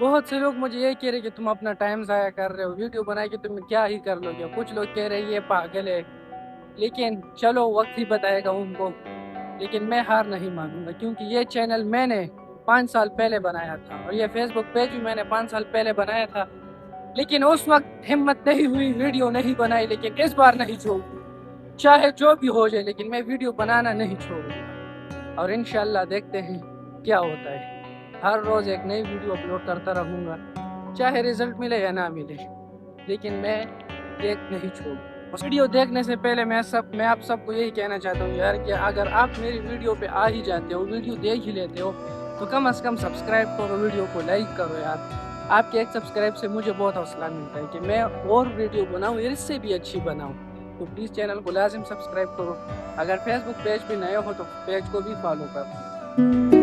बहुत से लोग मुझे यही कह रहे कि तुम अपना टाइम ज़ाया कर रहे हो, वीडियो बना के तुम क्या ही कर लोगे। कुछ लोग कह रहे ये पागल है, लेकिन चलो वक्त ही बताएगा उनको। लेकिन मैं हार नहीं मानूंगा, क्योंकि ये चैनल मैंने 5 साल पहले बनाया था और ये फेसबुक पेज भी मैंने 5 साल पहले बनाया था। लेकिन उस वक्त हिम्मत नहीं हुई, वीडियो नहीं बनाई। लेकिन इस बार नहीं छोड़ूंगा, चाहे जो भी हो जाए, लेकिन मैं वीडियो बनाना नहीं छोड़ूंगा। और इंशाल्लाह देखते हैं क्या होता है। हर रोज़ एक नई वीडियो अपलोड करता रहूँगा, चाहे रिजल्ट मिले या ना मिले, लेकिन मैं देख नहीं छोड़ूँ। उस वीडियो देखने से पहले मैं आप सबको यही कहना चाहता हूँ यार, कि अगर आप मेरी वीडियो पे आ ही जाते हो, वीडियो देख ही लेते हो, तो कम से कम सब्सक्राइब करो, वीडियो को लाइक करो यार। आपके एक सब्सक्राइब से मुझे बहुत हौसला मिलता है कि मैं और वीडियो बनाऊँ, इससे भी अच्छी बनाऊँ। तो प्लीज़ चैनल को लाजिम सब्सक्राइब करो। अगर फेसबुक पेज पे नए हो तो पेज को भी फॉलो करो।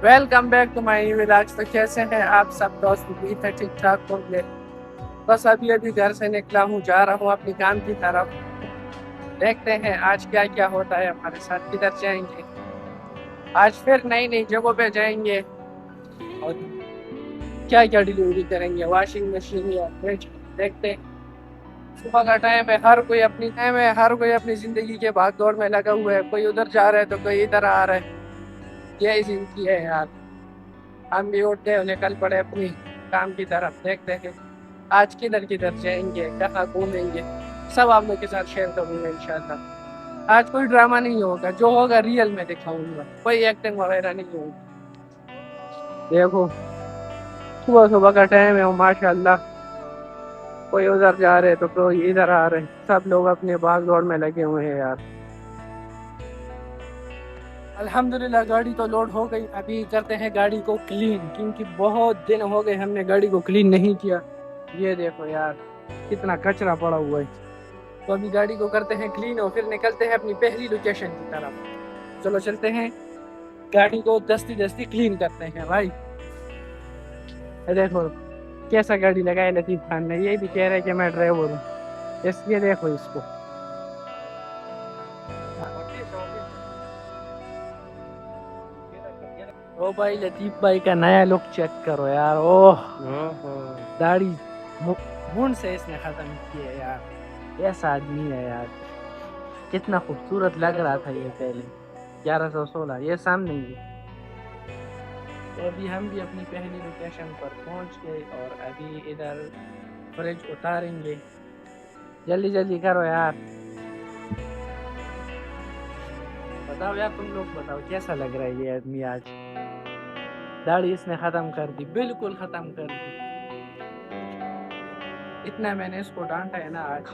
Welcome back to my new vlog. तो कैसे हैं आप सब दोस्त? उम्मीद है ठीक ठाक होंगे। बस अभी अभी घर से निकला हूँ, जा रहा हूँ अपनी काम की तरफ। देखते हैं आज क्या क्या होता है हमारे साथ, किधर जाएंगे। आज फिर नई नई जगहों पे जाएंगे और क्या क्या डिलीवरी करेंगे, वॉशिंग मशीन या फ्रिज। देखते हैं। सुबह का टाइम है, हर कोई अपनी जिंदगी के भाग दौड़ में लगा हुआ है। कोई उधर जा रहा है तो कोई इधर आ रहा है। यही जिंदगी है यार। हम भी उठते हैं, निकल पड़े अपनी काम की तरफ। देखते हैं आज किधर किधर जाएंगे, कहाँ घूमेंगे, सब आप लोग के साथ शेयर करूंगा इंशाल्लाह। आज कोई ड्रामा नहीं होगा, जो होगा रियल में दिखाऊंगा, कोई एक्टिंग वगैरह नहीं होगी। देखो, सुबह सुबह का टाइम है, माशाल्लाह। कोई उधर जा रहे तो कोई इधर आ रहे, सब लोग अपने भाग दौड़ में लगे हुए हैं यार। अल्हम्दुलिल्लाह गाड़ी तो लोड हो गई। अभी करते हैं गाड़ी को क्लीन, क्योंकि बहुत दिन हो गए हमने गाड़ी को क्लीन नहीं किया। ये देखो यार, कितना कचरा पड़ा हुआ है। तो अभी गाड़ी को करते हैं क्लीन और फिर निकलते हैं अपनी पहली लोकेशन की तरफ। चलो चलते हैं, गाड़ी को दस्ती दस्ती क्लीन करते हैं भाई। ये देखो कैसा गाड़ी लगाया लतीफ खान ने, ये भी कह रहा है कि मैं ड्राइवर हूँ। इसलिए देखो इसको। ओ भाई, लतीफ भाई का नया लुक चेक करो यार। ओह, दाढ़ी मूंछ से इसने खत्म की है यार। ऐसा आदमी है यार, कितना खूबसूरत लग रहा था ये पहले। 1116 ये सामने ही है। तो अभी हम भी अपनी पहली लोकेशन पर पहुंच गए और अभी इधर फ्रिज उतारेंगे। जल्दी जल्दी करो यार। बताओ यार, तुम लोग बताओ कैसा लग रहा है ये आदमी आज। दाढ़ी इसने खत्म कर दी, बिल्कुल खत्म कर दी। इतना मैंने इसको डांटा है ना आज,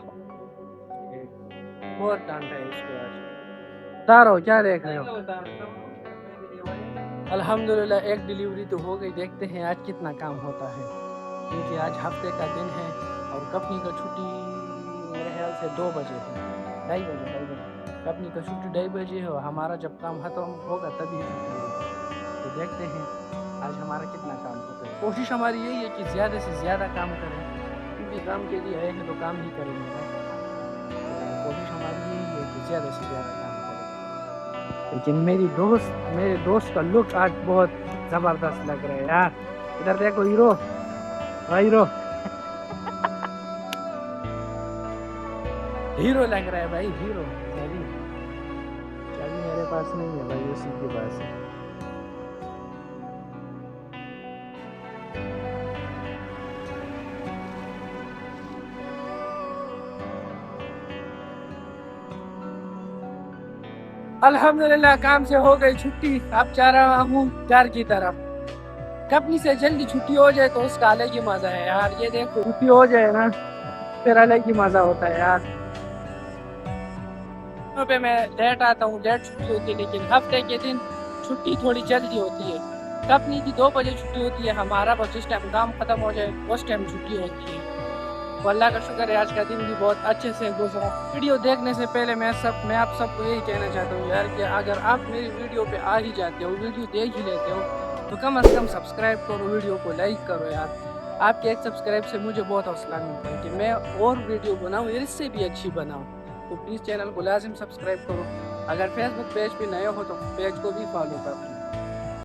बहुत डांटा है इसको आज। उतारो, क्या देख रहे हो? अल्हम्दुलिल्लाह एक डिलीवरी तो हो गई। देखते हैं आज कितना काम होता है, क्योंकि आज हफ्ते का दिन है और कंपनी का छुट्टी मेरे ख्याल से 2 बजे है, 2:30 बजे। कंपनी का छुट्टी 2:30 है और हमारा जब काम खत्म होगा तभी छुट्टी होगी। तो देखते हैं आज हमारा कितना काम होता है। कोशिश हमारी यही है कि ज़्यादा से ज़्यादा काम करें, क्योंकि काम के लिए आए हैं तो काम ही करेंगे ना। तो कोशिश हमारी यही है कि ज़्यादा से ज़्यादा काम करें। लेकिन मेरे दोस्त का लुक आज बहुत ज़बरदस्त लग रहा है यार। इधर देखो हीरो, भाई हीरो। हीरो लग रहा है भाई, हीरो। चाबी चाबी मेरे पास नहीं है भाई, उसी के पास है। अल्हम्दुलिल्लाह काम से हो गई छुट्टी। अब जा रहा हूँ घर की तरफ। कंपनी से जल्दी छुट्टी हो जाए तो उसका अलग ही मजा है यार। ये देखो, छुट्टी हो जाए ना, फिर अलग ही मजा होता है यार। वहाँ पे मैं लेट आता हूँ, लेट छुट्टी होती है, लेकिन हफ्ते के दिन छुट्टी थोड़ी जल्दी होती है। कंपनी की 2 बजे छुट्टी होती है, हमारा बस जिस टाइम काम खत्म हो जाए उस टाइम छुट्टी होती है। तो अल्लाह का शुक्र है आज का दिन भी बहुत अच्छे से गुजरा। वीडियो देखने से पहले मैं आप सबको यही कहना चाहता हूँ यार, कि अगर आप मेरी वीडियो पे आ ही जाते हो, वीडियो देख ही लेते हो, तो कम से कम सब्सक्राइब करो, वीडियो को लाइक करो यार। आपके एक सब्सक्राइब से मुझे बहुत हौसला मिलता है कि मैं और वीडियो बनाऊँ, इससे भी अच्छी बनाऊँ। तो प्लीज़ चैनल को लाजिम सब्सक्राइब करो। अगर फेसबुक पेज पे नए हो तो पेज को भी फॉलो करो।